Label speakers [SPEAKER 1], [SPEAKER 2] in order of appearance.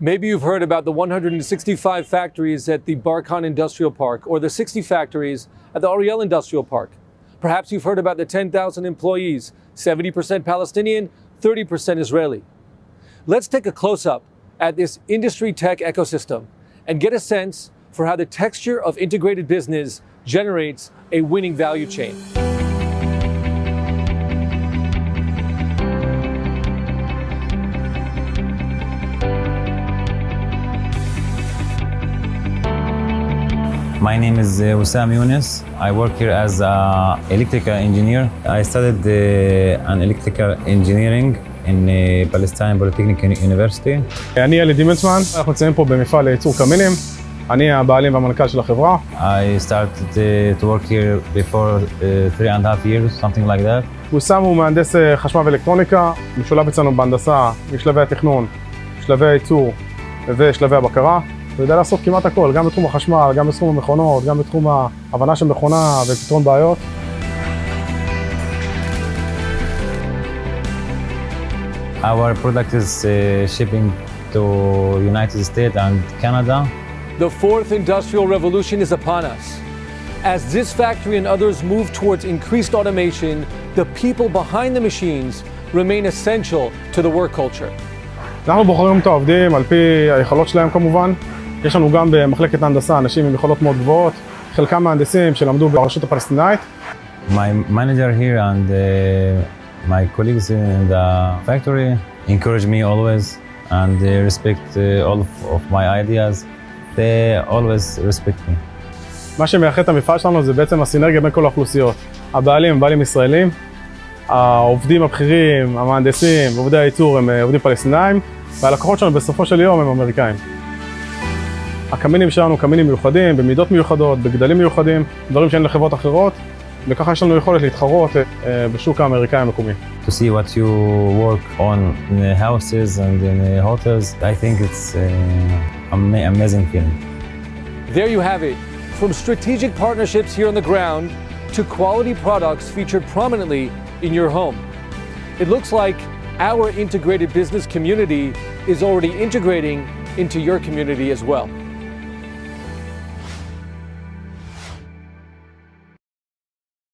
[SPEAKER 1] Maybe you've heard about the 165 factories at the Barkan Industrial Park or the 60 factories at the Ariel Industrial Park. Perhaps you've heard about the 10,000 employees, 70% Palestinian, 30% Israeli. Let's take a close-up at this industry tech ecosystem and get a sense for how the texture of integrated business generates a winning value chain.
[SPEAKER 2] My name is Wissam Younes. I work here as an electrical engineer. I studied an electrical engineering in Palestine Polytechnic University.
[SPEAKER 3] אני אלי דימנצמן, אנחנו נמצאים פה במפעל לייצור קמינים. אני הבעלים והמנכ"ל של החברה.
[SPEAKER 2] I started to work here before 3.5 years, something like that.
[SPEAKER 3] וויסם הוא מהנדס חשמל ואלקטרוניקה, משולב אצלנו בהנדסה, משלבי התכנון, שלבי הייצור ושלבי הבקרה. הוא יודע לעשות כמעט הכל, גם בתחום החשמל, גם בתחום המכונות, גם בתחום ההבנה של מכונה ופתרון בעיות.
[SPEAKER 2] Our product is shipping to United States and Canada.
[SPEAKER 1] The fourth industrial revolution is upon us. As this factory and others move towards increased automation, the people behind the machines remain essential to the work culture.
[SPEAKER 3] אנחנו בוחרים את העובדים על פי היכולות שלהם כמובן. יש לנו גם במחלקת ההנדסה אנשים עם יכולות מאוד גבוהות, חלקם מהנדסים שלמדו ברשות הפלסטינאית.
[SPEAKER 2] My manager here and my colleagues in the factory encourage me always and they respect all of my ideas. They always respect me.
[SPEAKER 3] מה שמייחד את המפעל שלנו זה בעצם הסינרגיה בין כל האוכלוסיות. הבעלים הם בעלים ישראלים, העובדים הבכירים, המהנדסים ועובדי הייצור הם עובדים פלסטינאים, והלקוחות שלנו בסופו של יום הם אמריקאים. הקמינים שלנו קמינים מיוחדים, במידות מיוחדות, בגדלים מיוחדים, דברים שאין לחברות אחרות, וככה יש לנו יכולת להתחרות בשוק האמריקאי המקומי.
[SPEAKER 2] To see what you work on in the houses and in the hotels, I think it's an amazing feeling.
[SPEAKER 1] There you have it. From strategic partnerships here on the ground to quality products featured prominently in your home. It looks like our integrated business community is already integrating into your community as well.